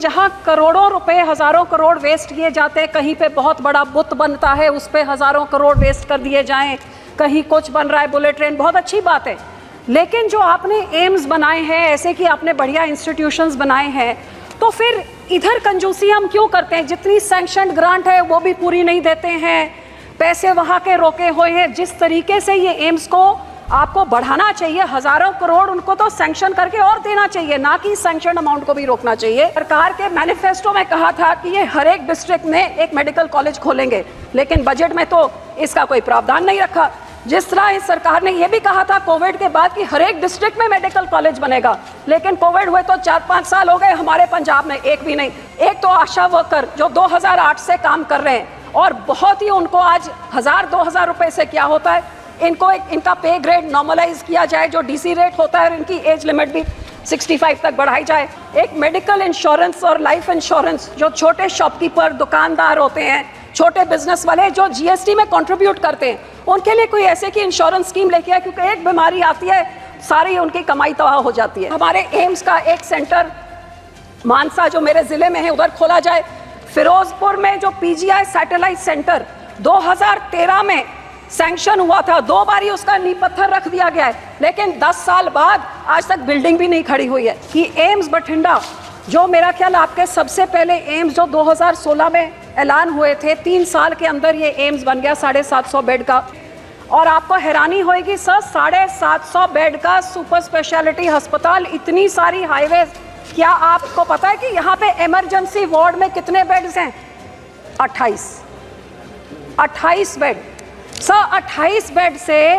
जहां करोड़ों रुपए हजारों करोड़ वेस्ट किए जाते हैं, कहीं पे बहुत बड़ा बुत बनता है उस पे हजारों करोड़ वेस्ट कर दिए जाएं, कहीं कुछ बन रहा है, बुलेट ट्रेन, बहुत अच्छी बात है। लेकिन जो आपने एम्स बनाए हैं, ऐसे कि आपने बढ़िया इंस्टीट्यूशंस बनाए हैं, तो फिर इधर कंजूसी हम क्यों करते हैं? जितनी सैंक्शनड ग्रांट है वो भी पूरी नहीं देते हैं, पैसे वहाँ के रोके हुए हैं। जिस तरीके से ये एम्स को आपको बढ़ाना चाहिए, हजारों करोड़ उनको तो सैंक्शन करके और देना चाहिए, ना कि सैंक्शन अमाउंट को भी रोकना चाहिए। सरकार के मैनिफेस्टो में कहा था कि ये हर एक डिस्ट्रिक्ट में एक मेडिकल कॉलेज खोलेंगे, लेकिन बजट में तो इसका कोई प्रावधान नहीं रखा। जिस तरह इस सरकार ने ये भी कहा था कोविड के बाद कि हर एक डिस्ट्रिक्ट में मेडिकल कॉलेज बनेगा, लेकिन कोविड हुए तो 4-5 साल हो गए, हमारे पंजाब में एक भी नहीं। एक तो आशा वर्कर जो 2008 से काम कर रहे हैं और बहुत ही उनको आज 1000-2000 रुपए से क्या होता है, इनको इनका पे ग्रेड नॉर्मलाइज किया जाए, जो डीसी रेट होता है, और इनकी एज लिमिट भी 65 तक बढ़ाई जाए। एक मेडिकल इंश्योरेंस और लाइफ इंश्योरेंस जो छोटे शॉपकीपर, दुकानदार होते हैं, छोटे बिजनेस वाले जो जीएसटी में कंट्रीब्यूट करते हैं, उनके लिए कोई ऐसे की इंश्योरेंस स्कीम लेके आए, क्योंकि एक बीमारी आती है सारी उनकी कमाई तबाह हो जाती है। हमारे एम्स का एक सेंटर मानसा जो मेरे जिले में है उधर खोला जाए। फिरोजपुर में जो पीजीआई सैटेलाइट सेंटर 2013 में सैंक्शन हुआ था, 2 बारी उसका नींव पत्थर रख दिया गया है, लेकिन 10 साल बाद आज तक बिल्डिंग भी नहीं खड़ी हुई है। कि एम्स बठिंडा जो मेरा ख्याल आपके सबसे पहले एम्स जो 2016 में ऐलान हुए थे, 3 साल के अंदर ये एम्स बन गया 750 बेड का। और आपको हैरानी होगी सर, 750 बेड का सुपर स्पेशलिटी अस्पताल, इतनी सारी हाईवे। क्या आपको पता है कि यहाँ पे इमरजेंसी वार्ड में कितने बेड्स हैं? 28 बेड। सर 28 बेड से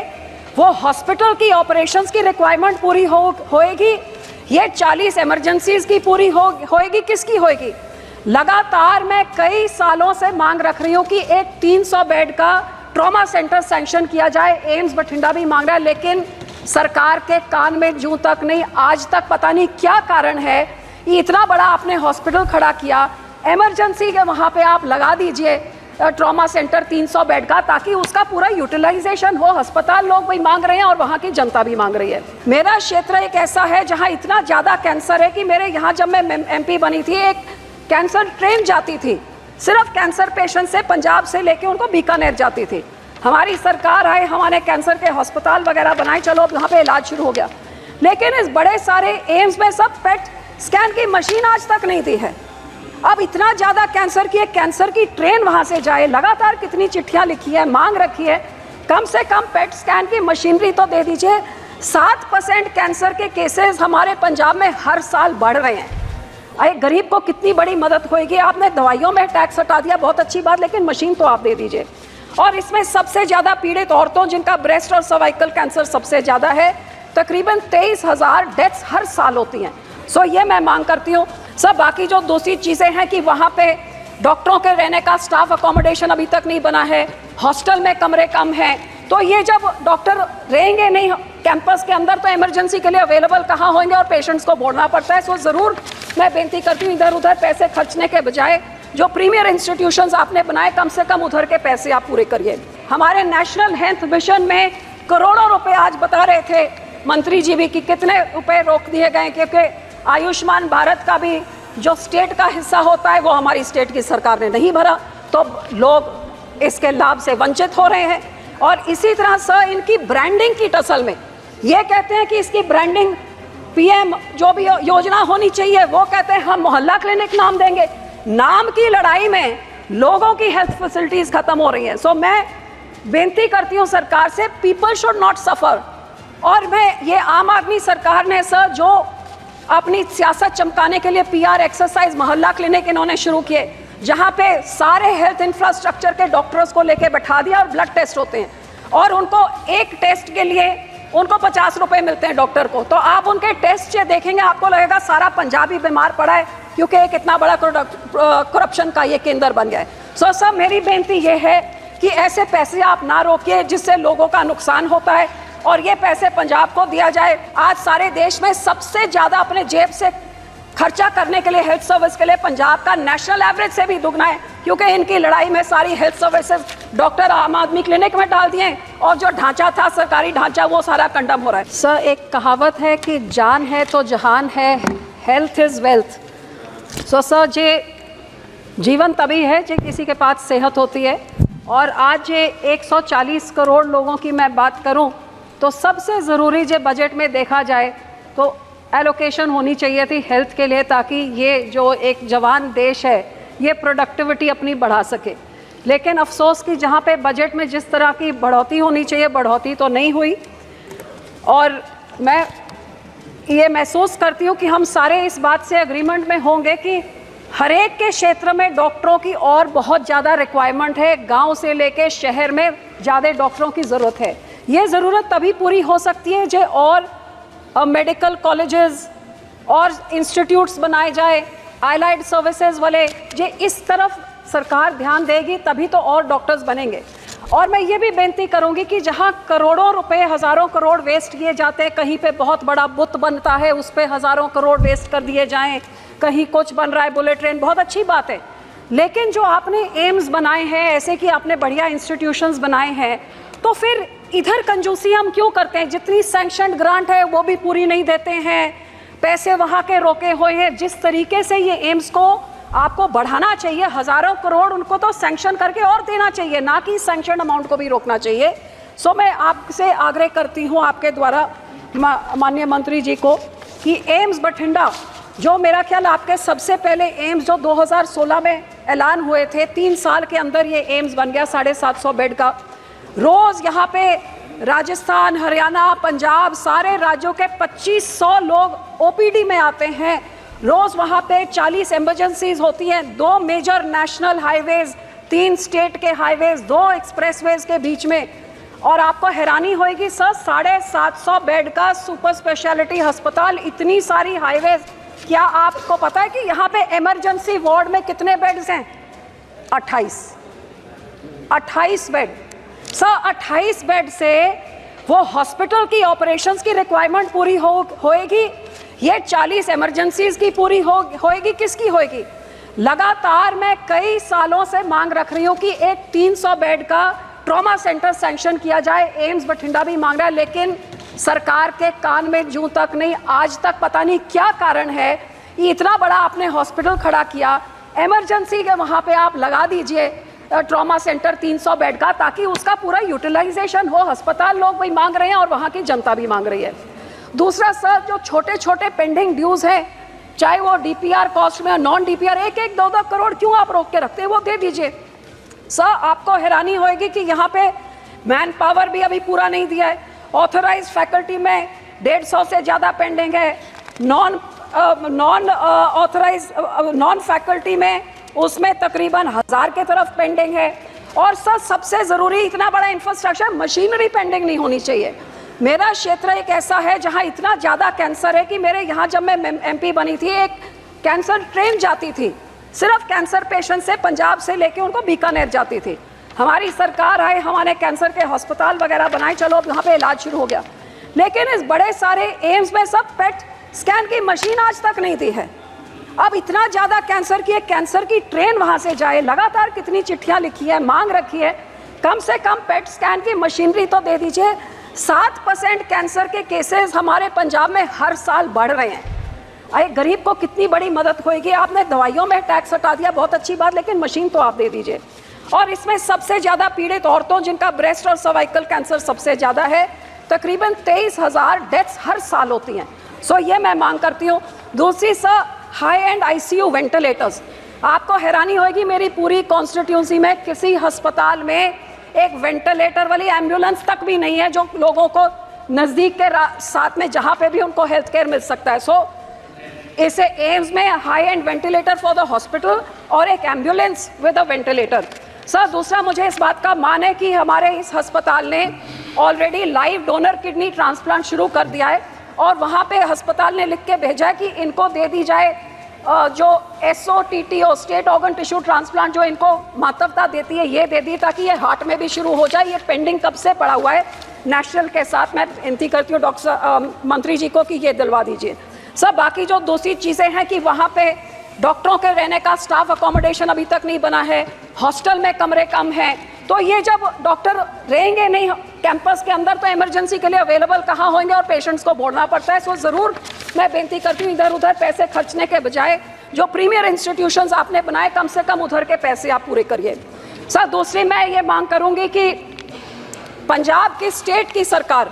वो हॉस्पिटल की ऑपरेशंस की रिक्वायरमेंट पूरी होएगी? ये 40 इमरजेंसीज की पूरी होएगी? किसकी होएगी? लगातार मैं कई सालों से मांग रख रही हूँ कि एक 300 बेड का ट्रॉमा सेंटर सैंक्शन किया जाए। एम्स बठिंडा भी मांग रहा है, लेकिन सरकार के कान में जूं तक नहीं। आज तक पता नहीं क्या कारण है, इतना बड़ा आपने हॉस्पिटल खड़ा किया, इमरजेंसी के वहाँ पे आप लगा दीजिए ट्रॉमा सेंटर 300 बेड का, ताकि उसका पूरा यूटिलाइजेशन हो। अस्पताल लोग भी मांग रहे हैं और वहाँ की जनता भी मांग रही है। मेरा क्षेत्र एक ऐसा है जहाँ इतना ज़्यादा कैंसर है कि मेरे यहाँ जब मैं एमपी बनी थी, एक कैंसर ट्रेन जाती थी, सिर्फ कैंसर पेशेंट से पंजाब से लेके उनको बीकानेर जाती थी। हमारी सरकार आई, हमारे कैंसर के अस्पताल वगैरह बनाए, चलो वहाँ पे इलाज शुरू हो गया। लेकिन इस बड़े सारे एम्स में सब पेट स्कैन की मशीन आज तक नहीं दी है। अब इतना ज़्यादा कैंसर की एक कैंसर की ट्रेन वहाँ से जाए, लगातार कितनी चिट्ठियाँ लिखी है, मांग रखी है, कम से कम पेट स्कैन की मशीनरी तो दे दीजिए। 7% कैंसर के केसेस हमारे पंजाब में हर साल बढ़ रहे हैं। एक गरीब को कितनी बड़ी मदद होएगी? आपने दवाइयों में टैक्स हटा दिया, बहुत अच्छी बात, लेकिन मशीन तो आप दे दीजिए। और इसमें सबसे ज़्यादा पीड़ित औरतों, जिनका ब्रेस्ट और सर्वाइकल कैंसर सबसे ज़्यादा है, तकरीबन 23,000 डेथ्स हर साल होती हैं। सो ये मैं मांग करती हूँ। सब बाकी जो दूसरी चीज़ें हैं कि वहाँ पे डॉक्टरों के रहने का स्टाफ अकोमोडेशन अभी तक नहीं बना है, हॉस्टल में कमरे कम हैं, तो ये जब डॉक्टर रहेंगे नहीं कैंपस के अंदर, तो इमरजेंसी के लिए अवेलेबल कहाँ होंगे और पेशेंट्स को बोलना पड़ता है। सो ज़रूर मैं बेनती करती हूँ, इधर उधर पैसे खर्चने के बजाय जो प्रीमियर इंस्टीट्यूशंस आपने बनाए, कम से कम उधर के पैसे आप पूरे करिए। हमारे नेशनल हेल्थ मिशन में करोड़ों रुपए आज बता रहे थे मंत्री जी भी कि कितने रुपए रोक दिए गए, क्योंकि आयुष्मान भारत का भी जो स्टेट का हिस्सा होता है वो हमारी स्टेट की सरकार ने नहीं भरा, तो लोग इसके लाभ से वंचित हो रहे हैं। और इसी तरह से इनकी ब्रांडिंग की टसल में ये कहते हैं कि इसकी ब्रांडिंग पीएम जो भी योजना होनी चाहिए, वो कहते हैं हम मोहल्ला क्लिनिक नाम देंगे। नाम की लड़ाई में लोगों की हेल्थ फैसिलिटीज खत्म हो रही हैं। सो मैं बेनती करती हूँ सरकार से, पीपल शुड नॉट सफर। और मैं ये आम आदमी सरकार ने सर जो अपनी सियासत चमकाने के लिए पीआर एक्सरसाइज मोहल्ला क्लिनिक इन्होंने शुरू किए, जहाँ पे सारे हेल्थ इंफ्रास्ट्रक्चर के डॉक्टर्स को लेके बैठा दिया और ब्लड टेस्ट होते हैं, और उनको एक टेस्ट के लिए उनको 50 रुपए मिलते हैं डॉक्टर को। तो आप उनके टेस्ट से देखेंगे, आपको लगेगा सारा पंजाबी बीमार पड़ा है, क्योंकि एक इतना बड़ा करप्शन का ये केंद्र बन गया है। सो सर मेरी बेनती ये है कि ऐसे पैसे आप ना रोकिए जिससे लोगों का नुकसान होता है, और ये पैसे पंजाब को दिया जाए। आज सारे देश में सबसे ज़्यादा अपने जेब से खर्चा करने के लिए हेल्थ सर्विस के लिए पंजाब का नेशनल एवरेज से भी दुगना है, क्योंकि इनकी लड़ाई में सारी हेल्थ सर्विसेज डॉक्टर आम आदमी क्लिनिक में डाल दिए, और जो ढांचा था सरकारी ढांचा वो सारा कंडम हो रहा है। सर एक कहावत है कि जान है तो जहान है, हेल्थ इज़ वेल्थ। सो सर जे जीवन तभी है जो किसी के पास सेहत होती है। और आज ये 140 करोड़ लोगों की मैं बात करूं तो सबसे ज़रूरी जो बजट में देखा जाए तो एलोकेशन होनी चाहिए थी हेल्थ के लिए, ताकि ये जो एक जवान देश है ये प्रोडक्टिविटी अपनी बढ़ा सके। लेकिन अफसोस कि जहाँ पे बजट में जिस तरह की बढ़ोतरी होनी चाहिए बढ़ोतरी तो नहीं हुई। और मैं ये महसूस करती हूँ कि हम सारे इस बात से एग्रीमेंट में होंगे कि हर एक के क्षेत्र में डॉक्टरों की और बहुत ज़्यादा रिक्वायरमेंट है। गांव से लेके शहर में ज़्यादा डॉक्टरों की ज़रूरत है। ये ज़रूरत तभी पूरी हो सकती है जो और मेडिकल कॉलेजेस और इंस्टीट्यूट्स बनाए जाए, आइलाइड सर्विसेज वाले, जो इस तरफ सरकार ध्यान देगी तभी तो और डॉक्टर्स बनेंगे। और मैं ये भी बेनती करूंगी कि जहां करोड़ों रुपए, हज़ारों करोड़ वेस्ट किए जाते हैं, कहीं पे बहुत बड़ा बुत बनता है उस पे हज़ारों करोड़ वेस्ट कर दिए जाएं, कहीं कुछ बन रहा है, बुलेट ट्रेन, बहुत अच्छी बात है। लेकिन जो आपने एम्स बनाए हैं, ऐसे कि आपने बढ़िया इंस्टीट्यूशंस बनाए हैं, तो फिर इधर कंजूसी हम क्यों करते हैं? जितनी सैंक्शनड ग्रांट है वो भी पूरी नहीं देते हैं, पैसे वहाँ के रोके हुए हैं। जिस तरीके से ये एम्स को आपको बढ़ाना चाहिए, हज़ारों करोड़ उनको तो सैंक्शन करके और देना चाहिए, ना कि सैंक्शन अमाउंट को भी रोकना चाहिए। सो मैं आपसे आग्रह करती हूँ आपके द्वारा माननीय मंत्री जी को कि एम्स बठिंडा, जो मेरा ख्याल आपके सबसे पहले एम्स जो 2016 में ऐलान हुए थे, 3 साल के अंदर ये एम्स बन गया 750 बेड का। रोज़ यहाँ पे राजस्थान, हरियाणा, पंजाब, सारे राज्यों के 2500 लोग ओपीडी में आते हैं। रोज़ वहाँ पे 40 एमरजेंसीज होती हैं, 2 मेजर नेशनल हाईवेज, 3 स्टेट के हाईवेज, 2 एक्सप्रेसवेज के बीच में। और आपको हैरानी होगी सर, 750 बेड का सुपर स्पेशलिटी अस्पताल, इतनी सारी हाईवेज। क्या आपको पता है कि यहाँ पे इमरजेंसी वार्ड में कितने बेड्स हैं? 28 बेड। सर 28 बेड से वो हॉस्पिटल की ऑपरेशंस की रिक्वायरमेंट पूरी होएगी? ये 40 इमरजेंसीज की पूरी होएगी? किसकी होएगी? लगातार मैं कई सालों से मांग रख रही हूँ कि एक 300 बेड का ट्रॉमा सेंटर सैंक्शन किया जाए। एम्स बठिंडा भी मांग रहा है, लेकिन सरकार के कान में जूं तक नहीं। आज तक पता नहीं क्या कारण है, इतना बड़ा आपने हॉस्पिटल खड़ा किया, इमरजेंसी के वहाँ पे आप लगा दीजिए ट्रॉमा सेंटर 300 बेड का, ताकि उसका पूरा यूटिलाइजेशन हो। अस्पताल लोग भी मांग रहे हैं और वहाँ की जनता भी मांग रही है। दूसरा सर, जो छोटे छोटे पेंडिंग ड्यूज हैं, चाहे वो डीपीआर कॉस्ट में, नॉन डीपीआर, 1-1, 2-2 करोड़ क्यों आप रोक के रखते हैं? वो दे दीजिए। सर आपको हैरानी होगी कि यहाँ पे मैन पावर भी अभी पूरा नहीं दिया है। ऑथराइज फैकल्टी में 150 से ज़्यादा पेंडिंग है। नॉन ऑथराइज नॉन फैकल्टी में उसमें तकरीबन 1000 के तरफ पेंडिंग है। और सर सबसे ज़रूरी, इतना बड़ा इंफ्रास्ट्रक्चर, मशीनरी पेंडिंग नहीं होनी चाहिए। मेरा क्षेत्र एक ऐसा है जहाँ इतना ज़्यादा कैंसर है कि मेरे यहाँ जब मैं एमपी बनी थी, एक कैंसर ट्रेन जाती थी, सिर्फ कैंसर पेशेंट से पंजाब से लेके उनको बीकानेर जाती थी। हमारी सरकार आए, हमारे कैंसर के अस्पताल वगैरह बनाए, चलो अब यहाँ पे इलाज शुरू हो गया। लेकिन इस बड़े सारे एम्स में सब पेट स्कैन की मशीन आज तक नहीं दी है। अब इतना ज़्यादा कैंसर की, एक कैंसर की ट्रेन वहाँ से जाए, लगातार कितनी चिट्ठियाँ लिखी है, मांग रखी है, कम से कम पेट स्कैन की मशीनरी तो दे दीजिए। 7% कैंसर के केसेस हमारे पंजाब में हर साल बढ़ रहे हैं। एक गरीब को कितनी बड़ी मदद होगी? आपने दवाइयों में टैक्स हटा दिया, बहुत अच्छी बात, लेकिन मशीन तो आप दे दीजिए। और इसमें सबसे ज़्यादा पीड़ित औरतों, जिनका ब्रेस्ट और सर्वाइकल कैंसर सबसे ज़्यादा है, तकरीबन 23,000 डेथ्स हर साल होती हैं। सो ये मैं मांग करती हूँ। दूसरी sir, high and ICU ventilators. आपको हैरानी होगी, मेरी पूरी कॉन्स्टिट्यूंसी में किसी अस्पताल में एक वेंटिलेटर वाली एम्बुलेंस तक भी नहीं है, जो लोगों को नज़दीक के साथ में जहाँ पे भी उनको हेल्थ केयर मिल सकता है। सो इसे एम्स में high and ventilator for the hospital और एक ambulance with a ventilator. Sir दूसरा, मुझे इस बात का मान है कि हमारे इस अस्पताल ने already live donor kidney transplant शुरू कर दिया है, और वहाँ पे अस्पताल ने लिख के भेजा है कि इनको दे दी जाए जो SOTTO, state organ tissue transplant, जो इनको मातवता देती है, ये दे दी ताकि ये हार्ट में भी शुरू हो जाए। ये पेंडिंग कब से पड़ा हुआ है नेशनल के साथ। मैं विनती करती हूँ डॉक्टर मंत्री जी को कि ये दिलवा दीजिए। सर बाकी जो दूसरी चीज़ें हैं कि वहाँ पे डॉक्टरों के रहने का स्टाफ अकोमोडेशन अभी तक नहीं बना है, हॉस्टल में कमरे कम हैं, तो ये जब डॉक्टर रहेंगे नहीं कैंपस के अंदर तो इमरजेंसी के लिए अवेलेबल कहाँ होंगे और पेशेंट्स को बोलना पड़ता है। सो ज़रूर मैं बेनती करती हूँ, इधर उधर पैसे खर्चने के बजाय जो प्रीमियर इंस्टीट्यूशंस आपने बनाए, कम से कम उधर के पैसे आप पूरे करिए। सर, दूसरी मैं ये मांग करूंगी कि पंजाब की स्टेट की सरकार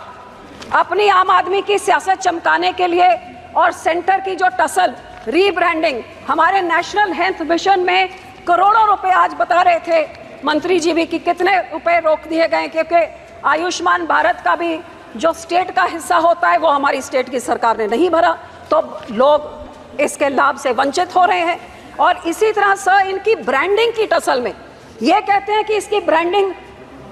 अपनी आम आदमी की सियासत चमकाने के लिए और सेंटर की जो टसल रीब्रांडिंग, हमारे नेशनल हेल्थ मिशन में करोड़ों रुपए आज बता रहे थे मंत्री जी भी कि कितने रुपए रोक दिए गए, क्योंकि आयुष्मान भारत का भी जो स्टेट का हिस्सा होता है वो हमारी स्टेट की सरकार ने नहीं भरा, तो लोग इसके लाभ से वंचित हो रहे हैं। और इसी तरह सर, इनकी ब्रांडिंग की टसल में ये कहते हैं कि इसकी ब्रांडिंग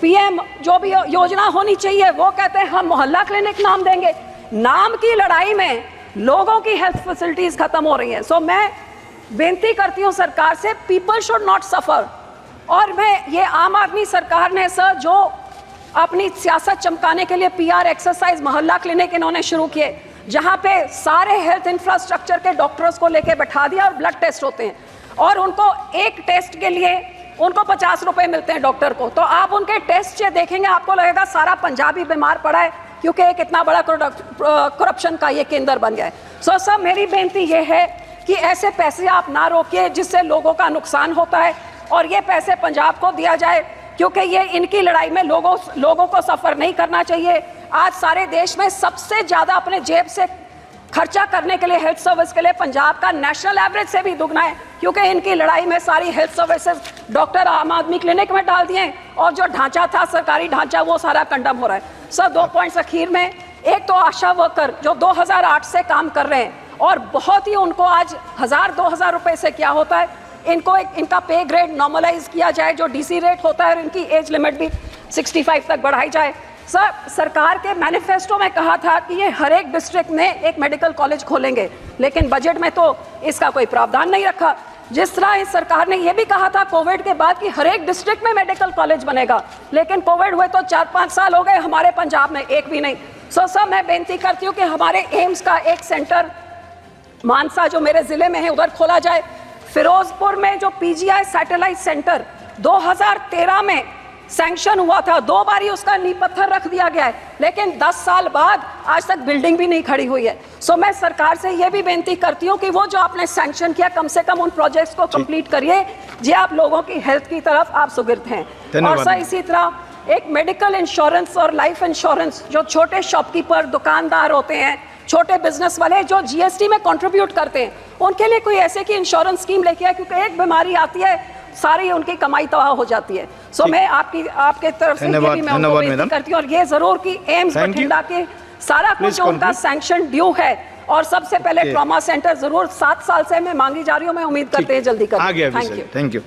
पीएम जो भी योजना होनी चाहिए, वो कहते हैं हम मोहल्ला क्लिनिक नाम देंगे। नाम की लड़ाई में लोगों की हेल्थ फैसिलिटीज खत्म हो रही हैं। सो मैं बेनती करती हूं सरकार से, पीपल शुड नॉट सफर। और मैं ये आम आदमी सरकार ने सर जो अपनी सियासत चमकाने के लिए पीआर एक्सरसाइज मोहल्ला क्लिनिक इन्होंने शुरू किए, जहां पे सारे हेल्थ इंफ्रास्ट्रक्चर के डॉक्टर्स को लेके बैठा दिया और ब्लड टेस्ट होते हैं, और उनको एक टेस्ट के लिए उनको 50 रुपए मिलते हैं डॉक्टर को। तो आप उनके टेस्ट से देखेंगे, आपको लगेगा सारा पंजाबी बीमार पड़ा है, क्योंकि एक इतना बड़ा करप्शन का ये केंद्र बन गया है। सो सर, मेरी बेनती ये है कि ऐसे पैसे आप ना रोकिए जिससे लोगों का नुकसान होता है, और ये पैसे पंजाब को दिया जाए, क्योंकि ये इनकी लड़ाई में लोगों को सफ़र नहीं करना चाहिए। आज सारे देश में सबसे ज़्यादा अपने जेब से खर्चा करने के लिए हेल्थ सर्विस के लिए पंजाब का नेशनल एवरेज से भी दुगना है, क्योंकि इनकी लड़ाई में सारी हेल्थ सर्विसेज डॉक्टर आम आदमी क्लिनिक में डाल दिए, और जो ढांचा था सरकारी ढांचा वो सारा कंडम हो रहा है। सर, 2 पॉइंट्स अखीर में। एक तो आशा वर्कर जो 2008 से काम कर रहे हैं, और बहुत ही उनको आज 1000-2000 रुपए से क्या होता है, इनको इनका पे ग्रेड नॉर्मलाइज किया जाए, जो डीसी रेट होता है, और इनकी एज लिमिट भी 65 तक बढ़ाई जाए। सर, सरकार के मैनिफेस्टो में कहा था कि ये हर एक डिस्ट्रिक्ट में एक मेडिकल कॉलेज खोलेंगे, लेकिन बजट में तो इसका कोई प्रावधान नहीं रखा। जिस तरह इस सरकार ने ये भी कहा था कोविड के बाद कि हर एक डिस्ट्रिक्ट में मेडिकल कॉलेज बनेगा, लेकिन कोविड हुए तो 4-5 साल हो गए, हमारे पंजाब में एक भी नहीं। सो सर, मैं बेनती करती हूँ कि हमारे एम्स का एक सेंटर मानसा जो मेरे ज़िले में है उधर खोला जाए। फिरोजपुर में जो पीजीआई सैटेलाइट सेंटर 2013 में सैंक्शन हुआ था, 2 बार ही उसका नींव पत्थर रख दिया गया है, लेकिन 10 साल बाद आज तक बिल्डिंग भी नहीं खड़ी हुई है। सो मैं सरकार से ये भी बेनती करती हूँ कि वो जो आपने सैंक्शन किया, कम से कम उन प्रोजेक्ट्स को कंप्लीट करिए, जे आप लोगों की हेल्थ की तरफ आप सुगिर्द हैं। और सर, इसी तरह एक मेडिकल इंश्योरेंस और लाइफ इंश्योरेंस, जो छोटे शॉपकीपर दुकानदार होते हैं, छोटे बिजनेस वाले जो जीएसटी में कंट्रीब्यूट करते हैं, उनके लिए कोई ऐसे की इंश्योरेंस स्कीम लेके आए, क्योंकि एक बीमारी आती है सारी उनकी कमाई तबाह हो जाती है। सो मैं आपके तरफ से ये भी मैं उनको बेनती करती हूँ, और ये जरूर कि एम्स बठिंडा के सारा कुछ उनका सैंक्शन ड्यू है, और सबसे पहले ट्रॉमा सेंटर जरूर 7 साल से मैं मांगी जा रही हूँ, मैं उम्मीद करते हैं जल्दी करें। Thank you.